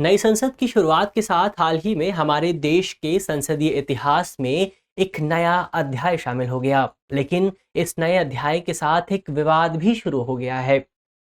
नई संसद की शुरुआत के साथ हाल ही में हमारे देश के संसदीय इतिहास में एक नया अध्याय शामिल हो गया। लेकिन इस नए अध्याय के साथ एक विवाद भी शुरू हो गया है।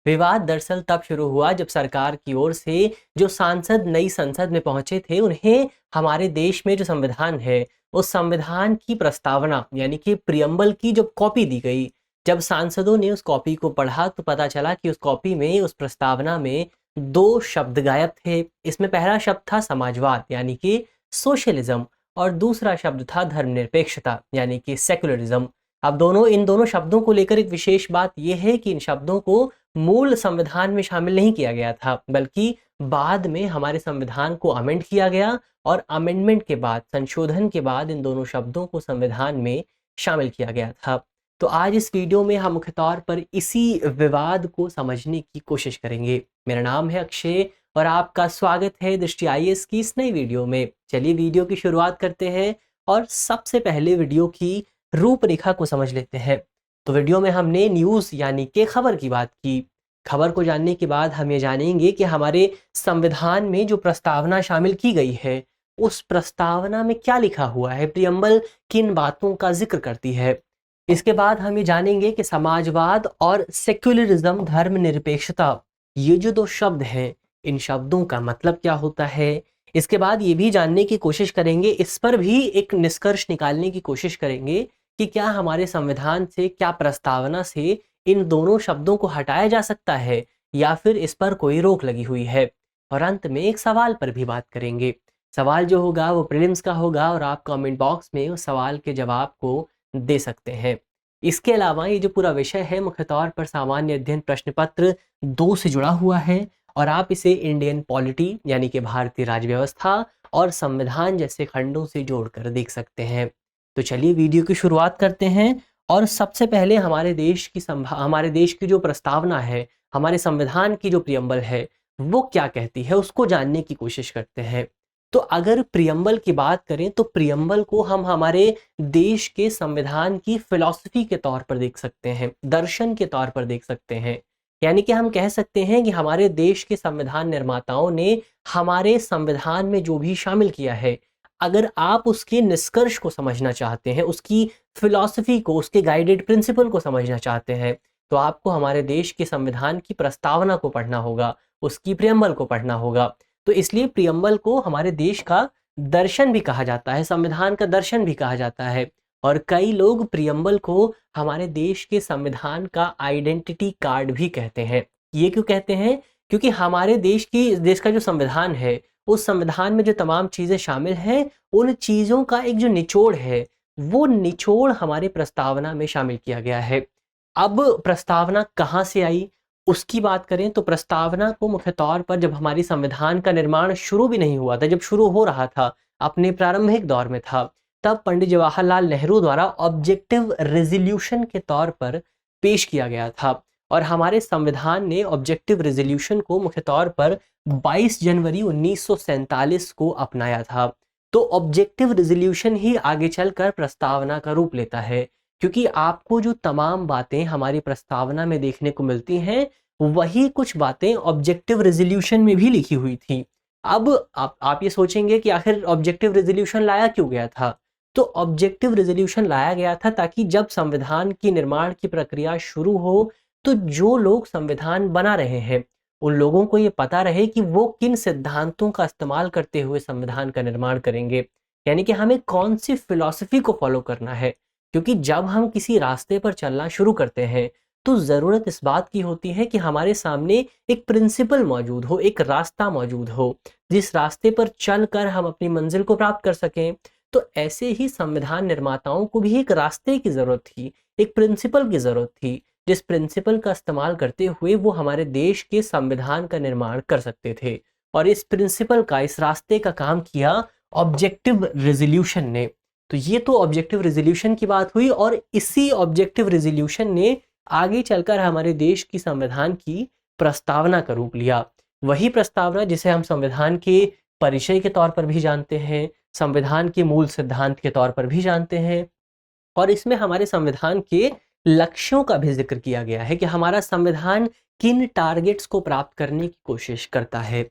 विवाद दरअसल तब शुरू हुआ जब सरकार की ओर से जो सांसद नई संसद में पहुंचे थे, उन्हें हमारे देश में जो संविधान है, उस संविधान की प्रस्तावना यानी कि प्रियम्बल की जो कॉपी दी गई। जब सांसदों ने उस कॉपी को पढ़ा तो पता चला कि उस कॉपी में, उस प्रस्तावना में दो शब्द गायब थे। इसमें पहला शब्द था समाजवाद यानी कि सोशलिज्म, और दूसरा शब्द था धर्मनिरपेक्षता यानी कि सेकुलरिज्म। अब इन दोनों शब्दों को लेकर एक विशेष बात यह है कि इन शब्दों को मूल संविधान में शामिल नहीं किया गया था, बल्कि बाद में हमारे संविधान को अमेंड किया गया, और अमेंडमेंट के बाद, संशोधन के बाद इन दोनों शब्दों को संविधान में शामिल किया गया था। तो आज इस वीडियो में हम मुख्य तौर पर इसी विवाद को समझने की कोशिश करेंगे। मेरा नाम है अक्षय और आपका स्वागत है दृष्टि आईएएस की इस नई वीडियो में। चलिए वीडियो की शुरुआत करते हैं और सबसे पहले वीडियो की रूपरेखा को समझ लेते हैं। तो वीडियो में हमने न्यूज़ यानी कि खबर की बात की। खबर को जानने के बाद हम ये जानेंगे कि हमारे संविधान में जो प्रस्तावना शामिल की गई है, उस प्रस्तावना में क्या लिखा हुआ है, प्रियम्बल किन बातों का जिक्र करती है। इसके बाद हम ये जानेंगे कि समाजवाद और सेक्युलरिज्म, धर्मनिरपेक्षता, ये जो दो शब्द हैं, इन शब्दों का मतलब क्या होता है। इसके बाद ये भी जानने की कोशिश करेंगे, इस पर भी एक निष्कर्ष निकालने की कोशिश करेंगे कि क्या हमारे संविधान से, क्या प्रस्तावना से इन दोनों शब्दों को हटाया जा सकता है या फिर इस पर कोई रोक लगी हुई है। और अंत में एक सवाल पर भी बात करेंगे। सवाल जो होगा वो प्रीलिम्स का होगा और आप कमेंट बॉक्स में उस सवाल के जवाब को दे सकते हैं। इसके अलावा ये जो पूरा विषय है मुख्य तौर पर सामान्य अध्ययन प्रश्न पत्र 2 से जुड़ा हुआ है, और आप इसे इंडियन पॉलिटी यानी कि भारतीय राज्य व्यवस्था और संविधान जैसे खंडों से जोड़कर देख सकते हैं। तो चलिए वीडियो की शुरुआत करते हैं और सबसे पहले हमारे देश की जो प्रस्तावना है, हमारे संविधान की जो प्रियम्बल है, वो क्या कहती है, उसको जानने की कोशिश करते हैं। तो अगर प्रियम्बल की बात करें तो प्रियम्बल को हम हमारे देश के संविधान की फिलॉसफी के तौर पर देख सकते हैं, दर्शन के तौर पर देख सकते हैं। यानी कि हम कह सकते हैं कि हमारे देश के संविधान निर्माताओं ने हमारे संविधान में जो भी शामिल किया है, अगर आप उसके निष्कर्ष को समझना चाहते हैं, उसकी फिलॉसफी को, उसके गाइडेड प्रिंसिपल को समझना चाहते हैं, तो आपको हमारे देश के संविधान की प्रस्तावना को पढ़ना होगा, उसकी प्रियम्बल को पढ़ना होगा। तो इसलिए प्रियम्बल को हमारे देश का दर्शन भी कहा जाता है, संविधान का दर्शन भी कहा जाता है। और कई लोग प्रियम्बल को हमारे देश के संविधान का आइडेंटिटी कार्ड भी कहते हैं। ये क्यों कहते हैं? क्योंकि हमारे देश का जो संविधान है, उस संविधान में जो तमाम चीज़ें शामिल हैं, उन चीज़ों का एक जो निचोड़ है, वो निचोड़ हमारे प्रस्तावना में शामिल किया गया है। अब प्रस्तावना कहाँ से आई, उसकी बात करें तो प्रस्तावना को मुख्य तौर पर जब हमारी संविधान का निर्माण शुरू भी नहीं हुआ था, जब शुरू हो रहा था, अपने प्रारंभिक दौर में था, तब पंडित जवाहरलाल नेहरू द्वारा ऑब्जेक्टिव रेजोल्यूशन के तौर पर पेश किया गया था। और हमारे संविधान ने ऑब्जेक्टिव रेजोल्यूशन को मुख्य तौर पर 22 जनवरी 1947 को अपनाया था। तो ऑब्जेक्टिव रेजोल्यूशन ही आगे चलकर प्रस्तावना का रूप लेता है, क्योंकि आपको जो तमाम बातें हमारी प्रस्तावना में देखने को मिलती हैं, वही कुछ बातें ऑब्जेक्टिव रेजोल्यूशन में भी लिखी हुई थी। अब आप ये सोचेंगे कि आखिर ऑब्जेक्टिव रेजोल्यूशन लाया क्यों गया था? तो ऑब्जेक्टिव रेजोल्यूशन लाया गया था ताकि जब संविधान की निर्माण की प्रक्रिया शुरू हो, तो जो लोग संविधान बना रहे हैं, उन लोगों को ये पता रहे कि वो किन सिद्धांतों का इस्तेमाल करते हुए संविधान का निर्माण करेंगे, यानी कि हमें कौन सी फिलॉसफी को फॉलो करना है। क्योंकि जब हम किसी रास्ते पर चलना शुरू करते हैं, तो ज़रूरत इस बात की होती है कि हमारे सामने एक प्रिंसिपल मौजूद हो, एक रास्ता मौजूद हो, जिस रास्ते पर चलकर हम अपनी मंजिल को प्राप्त कर सकें। तो ऐसे ही संविधान निर्माताओं को भी एक रास्ते की ज़रूरत थी, एक प्रिंसिपल की ज़रूरत थी, जिस प्रिंसिपल का इस्तेमाल करते हुए वो हमारे देश के संविधान का निर्माण कर सकते थे। और इस प्रिंसिपल का, इस रास्ते का काम किया ऑब्जेक्टिव रेजोल्यूशन ने। तो ये तो ऑब्जेक्टिव रेजोल्यूशन की बात हुई, और इसी ऑब्जेक्टिव रेजोल्यूशन ने आगे चलकर हमारे देश की संविधान की प्रस्तावना का रूप लिया। वही प्रस्तावना जिसे हम संविधान के परिचय के तौर पर भी जानते हैं, संविधान के मूल सिद्धांत के तौर पर भी जानते हैं। और इसमें हमारे संविधान के लक्ष्यों का भी जिक्र किया गया है कि हमारा संविधान किन टारगेट्स को प्राप्त करने की कोशिश करता है।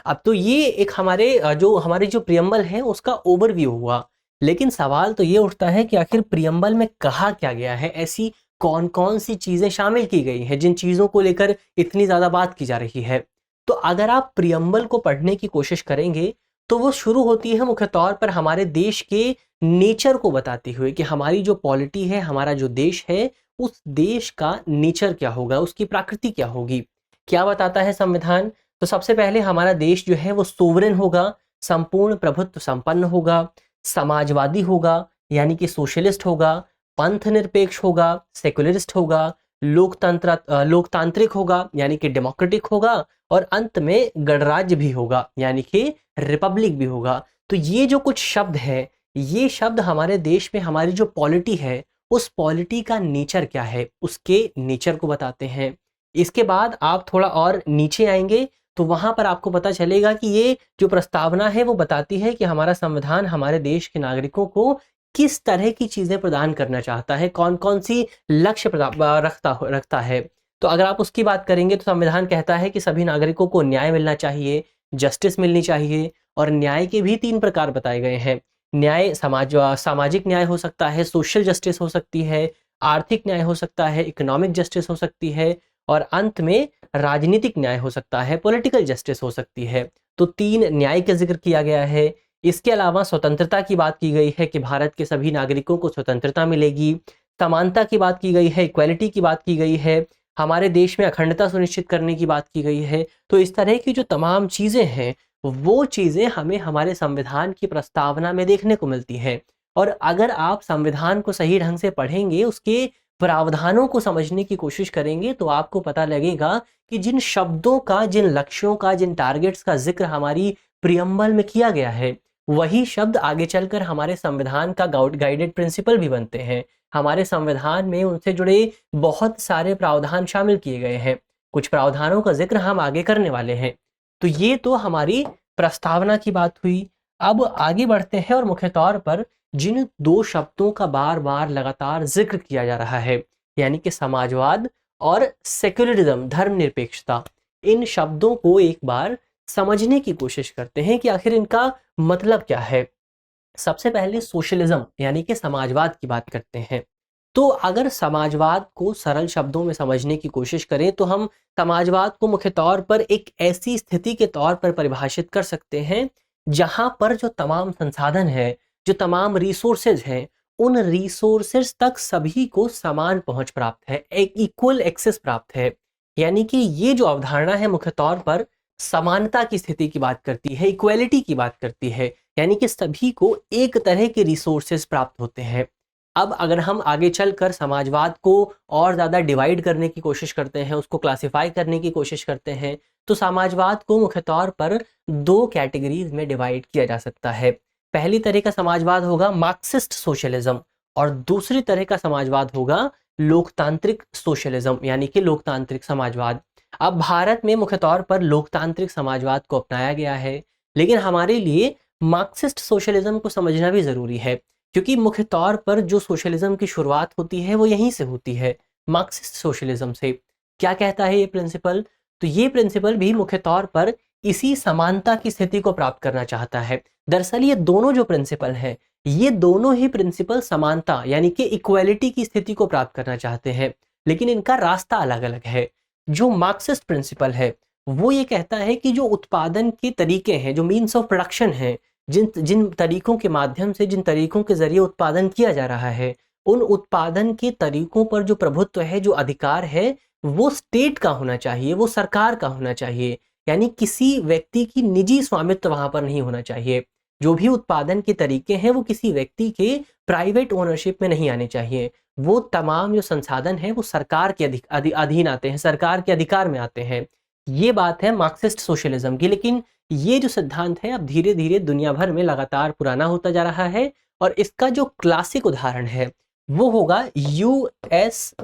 अब तो ये एक हमारे जो प्रियम्बल है उसका ओवरव्यू हुआ, लेकिन सवाल तो ये उठता है कि आखिर प्रियम्बल में कहा क्या गया है, ऐसी कौन कौन सी चीजें शामिल की गई हैं जिन चीजों को लेकर इतनी ज्यादा बात की जा रही है। तो अगर आप प्रियम्बल को पढ़ने की कोशिश करेंगे तो वो शुरू होती है मुख्य तौर पर हमारे देश के नेचर को बताते हुए कि हमारी जो पॉलिटी है, हमारा जो देश है, उस देश का नेचर क्या होगा, उसकी प्रकृति क्या होगी। क्या बताता है संविधान? तो सबसे पहले हमारा देश जो है वो सोवरेन होगा, संपूर्ण प्रभुत्व संपन्न होगा, समाजवादी होगा यानी कि सोशलिस्ट होगा, पंथ निरपेक्ष होगा, सेकुलरिस्ट होगा, लोकतांत्रिक होगा यानी कि डेमोक्रेटिक होगा, और अंत में गणराज्य भी होगा यानी कि रिपब्लिक भी होगा। तो ये जो कुछ शब्द है, ये शब्द हमारे देश में हमारी जो पॉलिटी है, उस पॉलिटी का नेचर क्या है, उसके नेचर को बताते हैं। इसके बाद आप थोड़ा और नीचे आएंगे तो वहां पर आपको पता चलेगा कि ये जो प्रस्तावना है वो बताती है कि हमारा संविधान हमारे देश के नागरिकों को किस तरह की चीजें प्रदान करना चाहता है, कौन कौन सी लक्ष्य रखता है। तो अगर आप उसकी बात करेंगे तो संविधान कहता है कि सभी नागरिकों को न्याय मिलना चाहिए, जस्टिस मिलनी चाहिए, और न्याय के भी 3 प्रकार बताए गए हैं। न्याय सामाजिक न्याय हो सकता है, सोशल जस्टिस हो सकती है, आर्थिक न्याय हो सकता है, इकोनॉमिक जस्टिस हो सकती है, और अंत में राजनीतिक न्याय हो सकता है, पॉलिटिकल जस्टिस हो सकती है। तो 3 न्याय का जिक्र किया गया है। इसके अलावा स्वतंत्रता की बात की गई है कि भारत के सभी नागरिकों को स्वतंत्रता मिलेगी, समानता की बात की गई है, इक्वालिटी की बात की गई है, हमारे देश में अखंडता सुनिश्चित करने की बात की गई है। तो इस तरह की जो तमाम चीज़ें हैं, वो चीज़ें हमें हमारे संविधान की प्रस्तावना में देखने को मिलती हैं। और अगर आप संविधान को सही ढंग से पढ़ेंगे, उसके प्रावधानों को समझने की कोशिश करेंगे, तो आपको पता लगेगा कि जिन शब्दों का, जिन लक्ष्यों का, जिन टारगेट्स का जिक्र हमारी प्रियम्बल में किया गया है, वही शब्द आगे चलकर हमारे संविधान का गाइडेड प्रिंसिपल भी बनते हैं। हमारे संविधान में उनसे जुड़े बहुत सारे प्रावधान शामिल किए गए हैं। कुछ प्रावधानों का जिक्र हम आगे करने वाले हैं। तो ये तो हमारी प्रस्तावना की बात हुई। अब आगे बढ़ते हैं और मुख्य तौर पर जिन 2 शब्दों का बार बार लगातार जिक्र किया जा रहा है, यानी कि समाजवाद और सेक्युलरिज्म, धर्मनिरपेक्षता, इन शब्दों को एक बार समझने की कोशिश करते हैं कि आखिर इनका मतलब क्या है। सबसे पहले सोशलिज्म यानी कि समाजवाद की बात करते हैं। तो अगर समाजवाद को सरल शब्दों में समझने की कोशिश करें तो हम समाजवाद को मुख्य तौर पर एक ऐसी स्थिति के तौर पर परिभाषित कर सकते हैं जहां पर जो तमाम संसाधन है, जो तमाम रिसोर्सेज हैं, उन रिसोर्सेज तक सभी को समान पहुंच प्राप्त है, एक इक्वल एक्सेस प्राप्त है। यानी कि ये जो अवधारणा है मुख्य तौर पर समानता की स्थिति की बात करती है, इक्वलिटी की बात करती है, यानी कि सभी को एक तरह के रिसोर्सेज प्राप्त होते हैं। अब अगर हम आगे चलकर समाजवाद को और ज़्यादा डिवाइड करने की कोशिश करते हैं, उसको क्लासिफाई करने की कोशिश करते हैं, तो समाजवाद को मुख्य तौर पर 2 कैटेगरीज में डिवाइड किया जा सकता है। पहली तरह का समाजवाद होगा मार्क्सिस्ट सोशलिज्म, और दूसरी तरह का समाजवाद होगा लोकतांत्रिक सोशलिज्म यानी कि लोकतांत्रिक समाजवाद। अब भारत में मुख्य तौर पर लोकतांत्रिक समाजवाद को अपनाया गया है, लेकिन हमारे लिए मार्क्सिस्ट सोशलिज्म को समझना भी ज़रूरी है, क्योंकि मुख्य तौर पर जो सोशलिज्म की शुरुआत होती है वो यहीं से होती है, मार्क्सिस्ट सोशलिज्म से। क्या कहता है ये प्रिंसिपल? तो ये प्रिंसिपल भी मुख्य तौर पर इसी समानता की स्थिति को प्राप्त करना चाहता है। दरअसल ये दोनों जो प्रिंसिपल हैं, ये दोनों ही प्रिंसिपल समानता यानी कि इक्वालिटी की स्थिति को प्राप्त करना चाहते हैं, लेकिन इनका रास्ता अलग अलग है। जो मार्क्सिस्ट प्रिंसिपल है वो ये कहता है कि जो उत्पादन के तरीके हैं, जो मीन्स ऑफ प्रोडक्शन है, जिन जिन तरीकों के माध्यम से, जिन तरीकों के जरिए उत्पादन किया जा रहा है, उन उत्पादन के तरीकों पर जो प्रभुत्व है, जो अधिकार है, वो स्टेट का होना चाहिए, वो सरकार का होना चाहिए। यानी किसी व्यक्ति की निजी स्वामित्व वहां पर नहीं होना चाहिए। जो भी उत्पादन के तरीके हैं वो किसी व्यक्ति के प्राइवेट ओनरशिप में नहीं आने चाहिए। वो तमाम जो संसाधन है वो सरकार के अधीन आते हैं, सरकार के अधिकार में आते हैं। ये बात है मार्क्सिस्ट सोशलिज्म की। लेकिन ये जो सिद्धांत है अब धीरे धीरे दुनिया भर में लगातार पुराना होता जा रहा है, और इसका जो क्लासिक उदाहरण है वो होगा यूएसएसआर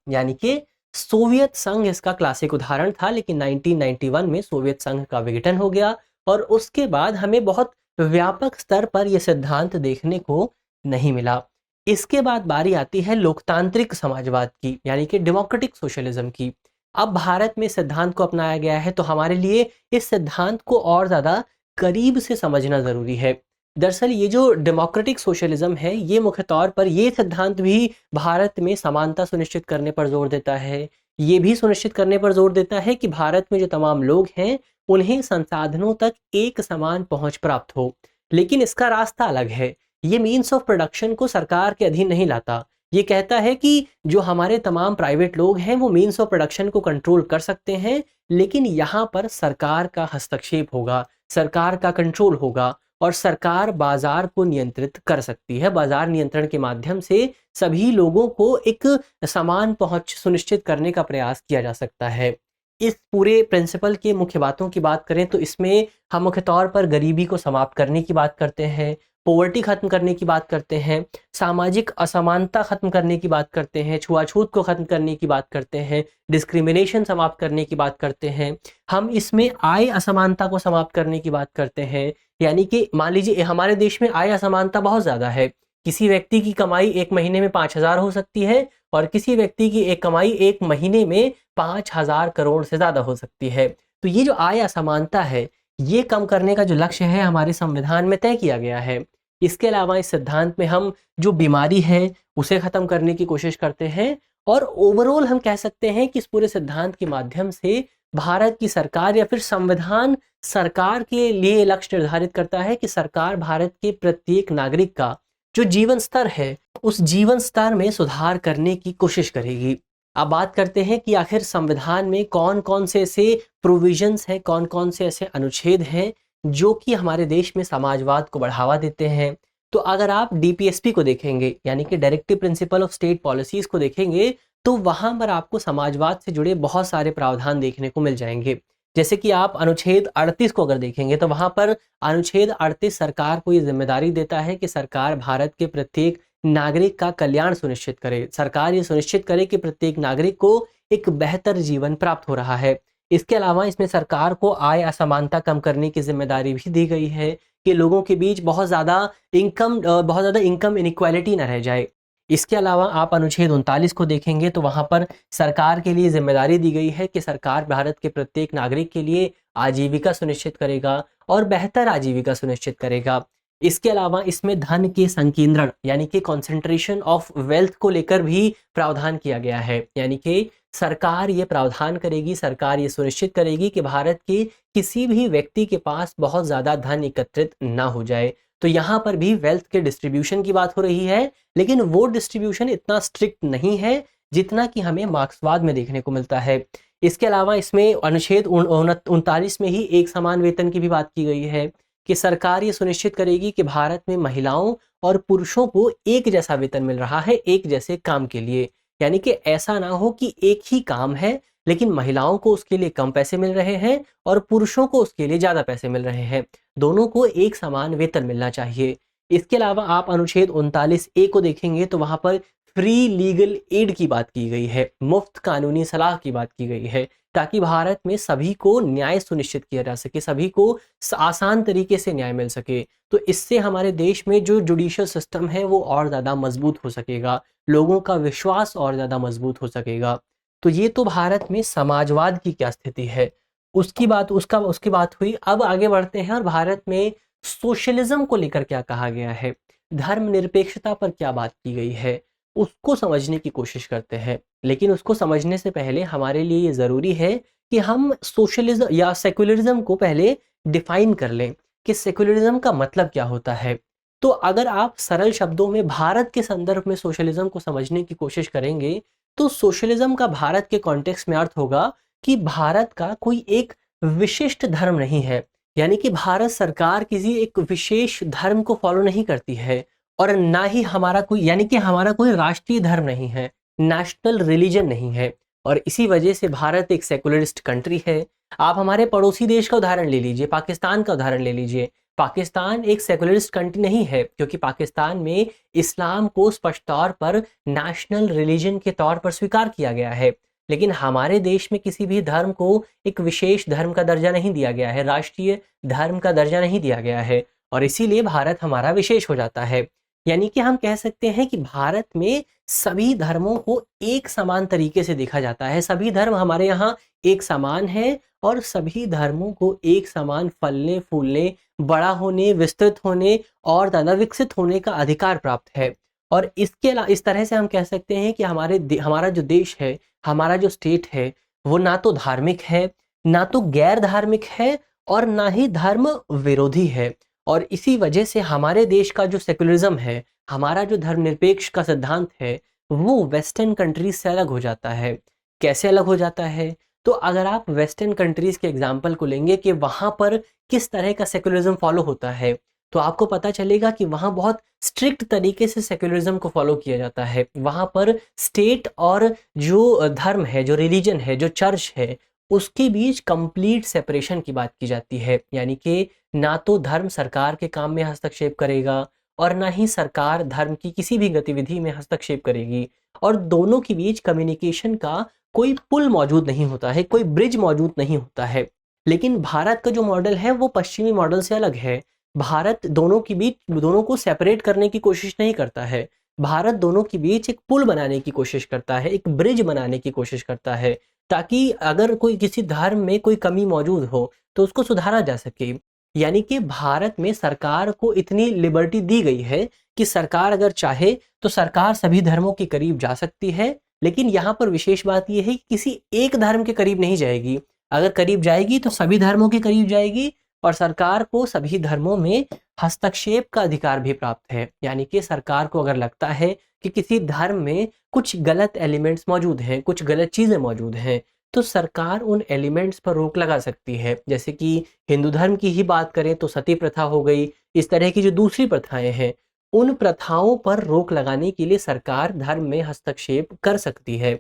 यानी कि सोवियत संघ। इसका क्लासिक उदाहरण था, लेकिन 1991 में सोवियत संघ का विघटन हो गया, और उसके बाद हमें बहुत व्यापक स्तर पर यह सिद्धांत देखने को नहीं मिला। इसके बाद बारी आती है लोकतांत्रिक समाजवाद की यानी कि डेमोक्रेटिक सोशलिज्म की। अब भारत में सिद्धांत को अपनाया गया है, तो हमारे लिए इस सिद्धांत को और ज़्यादा करीब से समझना ज़रूरी है। दरअसल ये जो डेमोक्रेटिक सोशलिज्म है, ये मुख्य तौर पर ये सिद्धांत भी भारत में समानता सुनिश्चित करने पर जोर देता है। ये भी सुनिश्चित करने पर जोर देता है कि भारत में जो तमाम लोग हैं, उन्हें संसाधनों तक एक समान पहुँच प्राप्त हो। लेकिन इसका रास्ता अलग है। ये मीन्स ऑफ प्रोडक्शन को सरकार के अधीन नहीं लाता। ये कहता है कि जो हमारे तमाम प्राइवेट लोग हैं, वो मीन्स ऑफ प्रोडक्शन को कंट्रोल कर सकते हैं, लेकिन यहाँ पर सरकार का हस्तक्षेप होगा, सरकार का कंट्रोल होगा और सरकार बाजार को नियंत्रित कर सकती है। बाजार नियंत्रण के माध्यम से सभी लोगों को एक समान पहुंच सुनिश्चित करने का प्रयास किया जा सकता है। इस पूरे प्रिंसिपल के मुख्य बातों की बात करें तो इसमें हम मुख्य तौर पर गरीबी को समाप्त करने की बात करते हैं, पॉवर्टी खत्म करने की बात करते हैं, सामाजिक असमानता खत्म करने की बात करते हैं, छुआछूत को खत्म करने की बात करते हैं, डिस्क्रिमिनेशन समाप्त करने की बात करते हैं। हम इसमें आय असमानता को समाप्त करने की बात करते हैं। यानी कि मान लीजिए हमारे देश में आय असमानता बहुत ज़्यादा है। किसी व्यक्ति की कमाई एक महीने में 5,000 हो सकती है और किसी व्यक्ति की एक कमाई एक महीने में 5,000 करोड़ से ज़्यादा हो सकती है। तो ये जो आय असमानता है, ये कम करने का जो लक्ष्य है हमारे संविधान में तय किया गया है। इसके अलावा इस सिद्धांत में हम जो बीमारी है उसे ख़त्म करने की कोशिश करते हैं और ओवरऑल हम कह सकते हैं कि इस पूरे सिद्धांत के माध्यम से भारत की सरकार या फिर संविधान सरकार के लिए लक्ष्य निर्धारित करता है कि सरकार भारत के प्रत्येक नागरिक का जो जीवन स्तर है, उस जीवन स्तर में सुधार करने की कोशिश करेगी। अब बात करते हैं कि आखिर संविधान में कौन कौन से ऐसे प्रोविजंस हैं, कौन कौन से ऐसे अनुच्छेद हैं जो कि हमारे देश में समाजवाद को बढ़ावा देते हैं। तो अगर आप डीपीएसपी को देखेंगे, यानी कि directive principle of state policies को देखेंगे, तो वहाँ पर आपको समाजवाद से जुड़े बहुत सारे प्रावधान देखने को मिल जाएंगे। जैसे कि आप अनुच्छेद 38 को अगर देखेंगे, तो वहाँ पर अनुच्छेद 38 सरकार को ये जिम्मेदारी देता है कि सरकार भारत के प्रत्येक नागरिक का कल्याण सुनिश्चित करे। सरकार ये सुनिश्चित करे कि प्रत्येक नागरिक को एक बेहतर जीवन प्राप्त हो रहा है। इसके अलावा इसमें सरकार को आय असमानता कम करने की जिम्मेदारी भी दी गई है कि लोगों के बीच बहुत ज़्यादा इनकम इनइक्वालिटी ना रह जाए। इसके अलावा आप अनुच्छेद 39 को देखेंगे, तो वहाँ पर सरकार के लिए जिम्मेदारी दी गई है कि सरकार भारत के प्रत्येक नागरिक के लिए आजीविका सुनिश्चित करेगा और बेहतर आजीविका सुनिश्चित करेगा। इसके अलावा इसमें धन के संकेंद्रण यानी कि कॉन्सेंट्रेशन ऑफ वेल्थ को लेकर भी प्रावधान किया गया है। यानी कि सरकार ये प्रावधान करेगी, सरकार ये सुनिश्चित करेगी कि भारत के किसी भी व्यक्ति के पास बहुत ज़्यादा धन एकत्रित ना हो जाए। तो यहाँ पर भी वेल्थ के डिस्ट्रीब्यूशन की बात हो रही है, लेकिन वो डिस्ट्रीब्यूशन इतना स्ट्रिक्ट नहीं है जितना कि हमें मार्क्सवाद में देखने को मिलता है। इसके अलावा इसमें अनुच्छेद 39 में ही एक समान वेतन की भी बात की गई है कि सरकार ये सुनिश्चित करेगी कि भारत में महिलाओं और पुरुषों को एक जैसा वेतन मिल रहा है एक जैसे काम के लिए। यानी कि ऐसा ना हो कि एक ही काम है लेकिन महिलाओं को उसके लिए कम पैसे मिल रहे हैं और पुरुषों को उसके लिए ज़्यादा पैसे मिल रहे हैं। दोनों को एक समान वेतन मिलना चाहिए। इसके अलावा आप अनुच्छेद 39A को देखेंगे, तो वहाँ पर फ्री लीगल एड की बात की गई है, मुफ्त कानूनी सलाह की बात की गई है, ताकि भारत में सभी को न्याय सुनिश्चित किया जा सके, सभी को आसान तरीके से न्याय मिल सके। तो इससे हमारे देश में जो जुडिशियल सिस्टम है वो और ज़्यादा मजबूत हो सकेगा, लोगों का विश्वास और ज़्यादा मजबूत हो सकेगा। तो ये तो भारत में समाजवाद की क्या स्थिति है उसकी बात हुई। अब आगे बढ़ते हैं और भारत में सोशलिज्म को लेकर क्या कहा गया है, धर्मनिरपेक्षता पर क्या बात की गई है, उसको समझने की कोशिश करते हैं। लेकिन उसको समझने से पहले हमारे लिए ये ज़रूरी है कि हम सोशलिज्म या सेकुलरिज्म को पहले डिफाइन कर लें कि सेकुलरिज्म का मतलब क्या होता है। तो अगर आप सरल शब्दों में भारत के संदर्भ में सोशलिज्म को समझने की कोशिश करेंगे, तो सोशलिज्म का भारत के कॉन्टेक्स्ट में अर्थ होगा कि भारत का कोई एक विशिष्ट धर्म नहीं है। यानी कि भारत सरकार किसी एक विशेष धर्म को फॉलो नहीं करती है और ना ही हमारा कोई राष्ट्रीय धर्म नहीं है, नेशनल रिलीजन नहीं है। और इसी वजह से भारत एक सेकुलरिस्ट कंट्री है। आप हमारे पड़ोसी देश का उदाहरण ले लीजिए, पाकिस्तान का उदाहरण ले लीजिए। पाकिस्तान एक सेकुलरिस्ट कंट्री नहीं है क्योंकि पाकिस्तान में इस्लाम को स्पष्ट तौर पर नेशनल रिलीजन के तौर पर स्वीकार किया गया है। लेकिन हमारे देश में किसी भी धर्म को एक विशेष धर्म का दर्जा नहीं दिया गया है, राष्ट्रीय धर्म का दर्जा नहीं दिया गया है, और इसीलिए भारत हमारा विशेष हो जाता है। यानी कि हम कह सकते हैं कि भारत में सभी धर्मों को एक समान तरीके से देखा जाता है। सभी धर्म हमारे यहाँ एक समान है और सभी धर्मों को एक समान फलने फूलने, बड़ा होने, विस्तृत होने और ज़्यादा विकसित होने का अधिकार प्राप्त है। और इस तरह से हम कह सकते हैं कि हमारा जो देश है, हमारा जो स्टेट है, वो ना तो धार्मिक है, ना तो गैर धार्मिक है और ना ही धर्म विरोधी है। और इसी वजह से हमारे देश का जो सेक्युलरिज्म है, हमारा जो धर्मनिरपेक्ष का सिद्धांत है, वो वेस्टर्न कंट्रीज से अलग हो जाता है। कैसे अलग हो जाता है? तो अगर आप वेस्टर्न कंट्रीज के एग्जाम्पल को लेंगे कि वहाँ पर किस तरह का सेक्युलरिज्म फॉलो होता है, तो आपको पता चलेगा कि वहाँ बहुत स्ट्रिक्ट तरीके से सेक्युलरिज्म को फॉलो किया जाता है। वहाँ पर स्टेट और जो धर्म है, जो रिलीजन है, जो चर्च है, उसके बीच कंप्लीट सेपरेशन की बात की जाती है। यानी कि ना तो धर्म सरकार के काम में हस्तक्षेप करेगा और ना ही सरकार धर्म की किसी भी गतिविधि में हस्तक्षेप करेगी, और दोनों के बीच कम्युनिकेशन का कोई पुल मौजूद नहीं होता है, कोई ब्रिज मौजूद नहीं होता है। लेकिन भारत का जो मॉडल है वो पश्चिमी मॉडल से अलग है। भारत दोनों को सेपरेट करने की कोशिश नहीं करता है। भारत दोनों के बीच एक पुल बनाने की कोशिश करता है, एक ब्रिज बनाने की कोशिश करता है, ताकि अगर कोई किसी धर्म में कोई कमी मौजूद हो तो उसको सुधारा जा सके। यानी कि भारत में सरकार को इतनी लिबर्टी दी गई है कि सरकार अगर चाहे तो सरकार सभी धर्मों के करीब जा सकती है, लेकिन यहाँ पर विशेष बात यह है कि किसी एक धर्म के करीब नहीं जाएगी। अगर करीब जाएगी तो सभी धर्मों के करीब जाएगी, और सरकार को सभी धर्मों में हस्तक्षेप का अधिकार भी प्राप्त है। यानी कि सरकार को अगर लगता है कि किसी धर्म में कुछ गलत एलिमेंट्स मौजूद हैं, कुछ गलत चीज़ें मौजूद हैं, तो सरकार उन एलिमेंट्स पर रोक लगा सकती है। जैसे कि हिंदू धर्म की ही बात करें तो सती प्रथा हो गई। इस तरह की जो दूसरी प्रथाएं हैं, उन प्रथाओं पर रोक लगाने के लिए सरकार धर्म में हस्तक्षेप कर सकती है।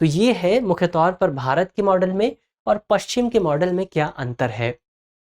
तो ये है मुख्य तौर पर भारत के मॉडल में और पश्चिम के मॉडल में क्या अंतर है।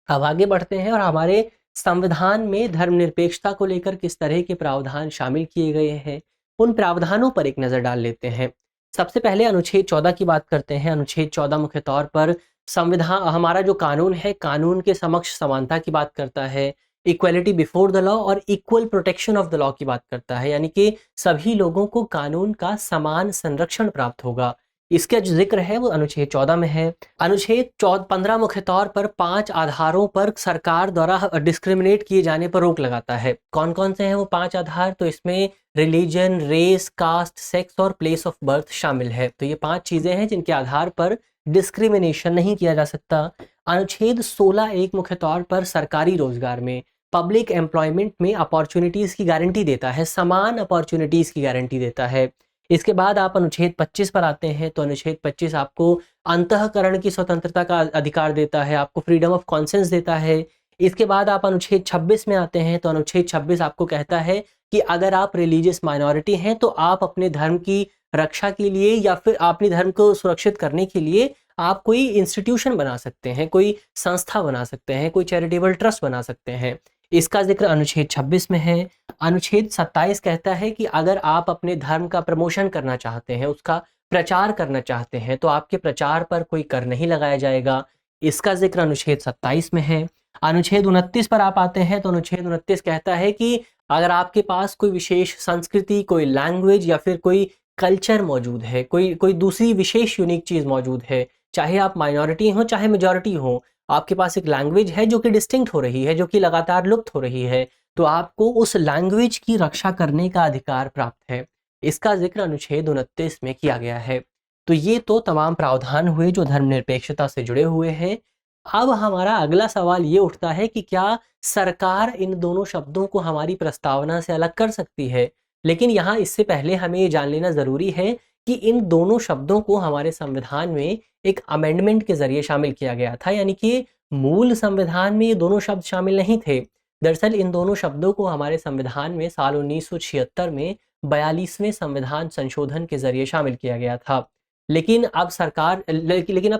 अब आगे बढ़ते हैं और हमारे संविधान में धर्मनिरपेक्षता को लेकर किस तरह के प्रावधान शामिल किए गए हैं, उन प्रावधानों पर एक नज़र डाल लेते हैं। सबसे पहले अनुच्छेद 14 की बात करते हैं। अनुच्छेद 14 मुख्य तौर पर संविधान, हमारा जो कानून है, कानून के समक्ष समानता की बात करता है, इक्वलिटी बिफोर द लॉ और equal protection of the law की बात करता है। यानी कि सभी लोगों को कानून का समान संरक्षण प्राप्त होगा। इसका जो जिक्र है वो अनुच्छेद 14 में है। अनुच्छेद 15 मुख्य तौर पर 5 आधारों पर सरकार द्वारा डिस्क्रिमिनेट किए जाने पर रोक लगाता है। कौन कौन से हैं वो 5 आधार? तो इसमें रिलीजन, रेस, कास्ट, सेक्स और प्लेस ऑफ बर्थ शामिल है। तो ये 5 चीज़ें हैं जिनके आधार पर डिस्क्रिमिनेशन नहीं किया जा सकता। अनुच्छेद 16 एक मुख्य तौर पर सरकारी रोजगार में, पब्लिक एम्प्लॉयमेंट में अपॉर्चुनिटीज़ की गारंटी देता है, समान अपॉर्चुनिटीज़ की गारंटी देता है। इसके बाद आप अनुच्छेद 25 पर आते हैं। तो अनुच्छेद 25 आपको अंतःकरण की स्वतंत्रता का अधिकार देता है, आपको फ्रीडम ऑफ कॉन्सेंस देता है। इसके बाद आप अनुच्छेद 26 में आते हैं। तो अनुच्छेद 26 आपको कहता है कि अगर आप रिलीजियस माइनॉरिटी हैं तो आप अपने धर्म की रक्षा के लिए या फिर अपने धर्म को सुरक्षित करने के लिए आप कोई इंस्टीट्यूशन बना सकते हैं, कोई संस्था बना सकते हैं, कोई चैरिटेबल ट्रस्ट बना सकते हैं। इसका जिक्र अनुच्छेद 26 में है। अनुच्छेद 27 कहता है कि अगर आप अपने धर्म का प्रमोशन करना चाहते हैं, उसका प्रचार करना चाहते हैं, तो आपके प्रचार पर कोई कर नहीं लगाया जाएगा। इसका जिक्र अनुच्छेद 27 में है। अनुच्छेद 29 पर आप आते हैं। तो अनुच्छेद 29 कहता है कि अगर आपके पास कोई विशेष संस्कृति, कोई लैंग्वेज या फिर कोई कल्चर मौजूद है, कोई कोई दूसरी विशेष यूनिक चीज़ मौजूद है, चाहे आप माइनॉरिटी हो चाहे मेजॉरिटी हो, आपके पास एक लैंग्वेज है जो कि डिस्टिंक्ट हो रही है, जो कि लगातार लुप्त हो रही है, तो आपको उस लैंग्वेज की रक्षा करने का अधिकार प्राप्त है। इसका जिक्र अनुच्छेद 29 में किया गया है। तो ये तो तमाम प्रावधान हुए जो धर्मनिरपेक्षता से जुड़े हुए हैं। अब हमारा अगला सवाल ये उठता है कि क्या सरकार इन दोनों शब्दों को हमारी प्रस्तावना से अलग कर सकती है? लेकिन यहाँ इससे पहले हमें ये जान लेना ज़रूरी है कि इन दोनों शब्दों को हमारे संविधान में एक अमेंडमेंट के ज़रिए शामिल किया गया था। यानी कि मूल संविधान में ये दोनों शब्द शामिल नहीं थे। दरअसल इन दोनों शब्दों को हमारे संविधान में साल 1976 में 42वें संविधान संशोधन के ज़रिए शामिल किया गया था। लेकिन अब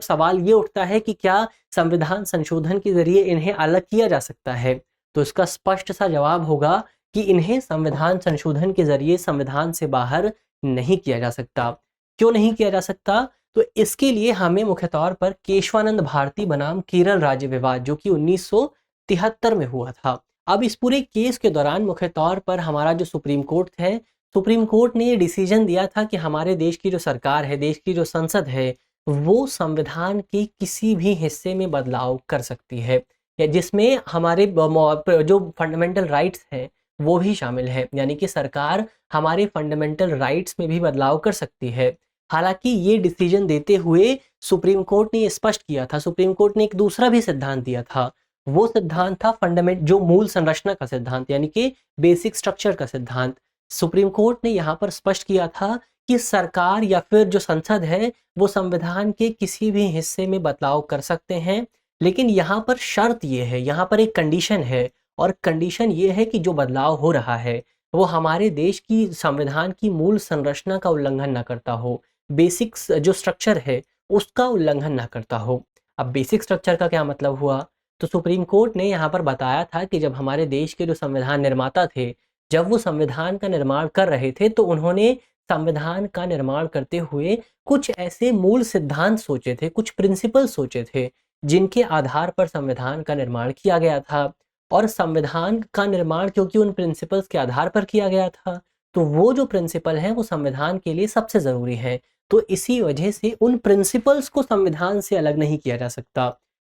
सवाल ये उठता है कि क्या संविधान संशोधन के ज़रिए इन्हें अलग किया जा सकता है? तो इसका स्पष्ट सा जवाब होगा कि इन्हें संविधान संशोधन के ज़रिए संविधान से बाहर नहीं किया जा सकता। क्यों नहीं किया जा सकता? तो इसके लिए हमें मुख्य तौर पर केशवानंद भारती बनाम केरल राज्य विवाद, जो कि 1973 में हुआ था, अब इस पूरे केस के दौरान मुख्य तौर पर हमारा जो सुप्रीम कोर्ट है, सुप्रीम कोर्ट ने ये डिसीजन दिया था कि हमारे देश की जो सरकार है, देश की जो संसद है, वो संविधान के किसी भी हिस्से में बदलाव कर सकती है, या जिसमें हमारे जो फंडामेंटल राइट्स हैं वो भी शामिल है। यानी कि सरकार हमारे फंडामेंटल राइट्स में भी बदलाव कर सकती है। हालांकि ये डिसीजन देते हुए सुप्रीम कोर्ट ने ये स्पष्ट किया था, सुप्रीम कोर्ट ने एक दूसरा भी सिद्धांत दिया था। वो सिद्धांत था फंडामेंट जो मूल संरचना का सिद्धांत, यानी कि बेसिक स्ट्रक्चर का सिद्धांत। सुप्रीम कोर्ट ने यहाँ पर स्पष्ट किया था कि सरकार या फिर जो संसद है वो संविधान के किसी भी हिस्से में बदलाव कर सकते हैं, लेकिन यहाँ पर शर्त ये है, यहाँ पर एक कंडीशन है, और कंडीशन ये है कि जो बदलाव हो रहा है वो हमारे देश की संविधान की मूल संरचना का उल्लंघन ना करता हो, बेसिक जो स्ट्रक्चर है उसका उल्लंघन ना करता हो। अब बेसिक स्ट्रक्चर का क्या मतलब हुआ? तो सुप्रीम कोर्ट ने यहाँ पर बताया था कि जब हमारे देश के जो संविधान निर्माता थे, जब वो संविधान का निर्माण कर रहे थे तो उन्होंने संविधान का निर्माण करते हुए कुछ ऐसे मूल सिद्धांत सोचे थे, कुछ प्रिंसिपल सोचे थे, जिनके आधार पर संविधान का निर्माण किया गया था। और संविधान का निर्माण क्योंकि उन प्रिंसिपल्स के आधार पर किया गया था, तो वो जो प्रिंसिपल हैं वो संविधान के लिए सबसे ज़रूरी हैं। तो इसी वजह से उन प्रिंसिपल्स को संविधान से अलग नहीं किया जा सकता।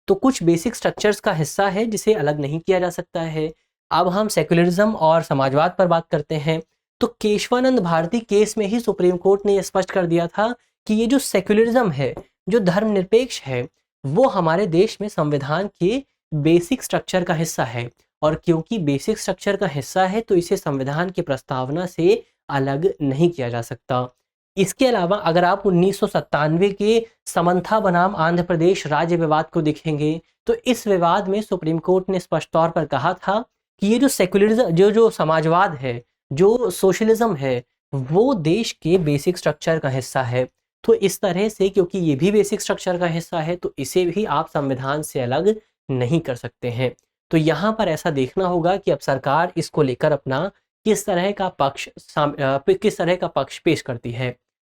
तो कुछ बेसिक स्ट्रक्चर्स का हिस्सा है जिसे अलग नहीं किया जा सकता है। अब हम सेक्युलरिज्म और समाजवाद पर बात करते हैं। तो केशवानंद भारती केस में ही सुप्रीम कोर्ट ने यह स्पष्ट कर दिया था कि ये जो सेक्युलरिज्म है, जो धर्मनिरपेक्ष है, वो हमारे देश में संविधान के बेसिक स्ट्रक्चर का हिस्सा है, और क्योंकि बेसिक स्ट्रक्चर का हिस्सा है तो इसे संविधान की प्रस्तावना से अलग नहीं किया जा सकता। इसके अलावा अगर आप 1997 के समंथा बनाम आंध्र प्रदेश राज्य विवाद को देखेंगे, तो इस विवाद में सुप्रीम कोर्ट ने स्पष्ट तौर पर कहा था कि ये जो सेक्युलरिज्म, जो समाजवाद है, जो सोशलिज्म है, वो देश के बेसिक स्ट्रक्चर का हिस्सा है। तो इस तरह से क्योंकि ये भी बेसिक स्ट्रक्चर का हिस्सा है तो इसे भी आप संविधान से अलग नहीं कर सकते हैं। तो यहाँ पर ऐसा देखना होगा कि अब सरकार इसको लेकर अपना किस तरह का पक्ष पेश करती है।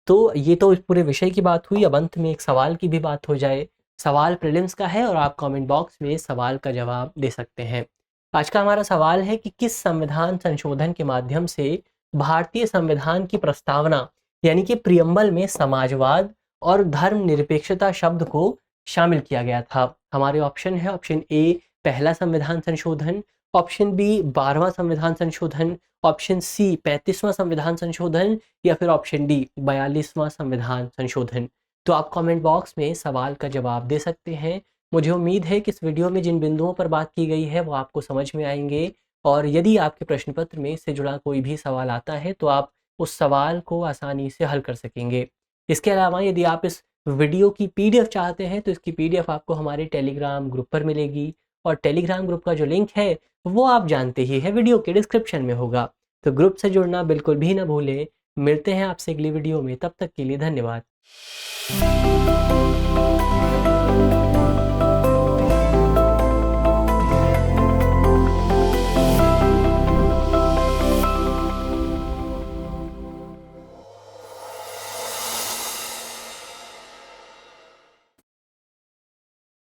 तो ये तो इस पूरे विषय की बात हुई। अब अंत में एक सवाल की भी बात हो जाए। सवाल प्रीलिम्स का है और आप कमेंट बॉक्स में सवाल का जवाब दे सकते हैं। आज का हमारा सवाल है कि किस संविधान संशोधन के माध्यम से भारतीय संविधान की प्रस्तावना यानी कि प्रियम्बल में समाजवाद और धर्मनिरपेक्षता शब्द को शामिल किया गया था? हमारे ऑप्शन है, ऑप्शन ए पहला संविधान संशोधन, ऑप्शन बी 12वां संविधान संशोधन, ऑप्शन सी 35वां संविधान संशोधन, या फिर ऑप्शन डी 42वां संविधान संशोधन। तो आप कमेंट बॉक्स में सवाल का जवाब दे सकते हैं। मुझे उम्मीद है कि इस वीडियो में जिन बिंदुओं पर बात की गई है वो आपको समझ में आएंगे, और यदि आपके प्रश्न पत्र में इससे जुड़ा कोई भी सवाल आता है तो आप उस सवाल को आसानी से हल कर सकेंगे। इसके अलावा यदि आप इस वीडियो की पीडीएफ चाहते हैं तो इसकी पीडीएफ आपको हमारे टेलीग्राम ग्रुप पर मिलेगी, और टेलीग्राम ग्रुप का जो लिंक है वो आप जानते ही है, वीडियो के डिस्क्रिप्शन में होगा। तो ग्रुप से जुड़ना बिल्कुल भी ना भूलें। मिलते हैं आपसे अगली वीडियो में, तब तक के लिए धन्यवाद।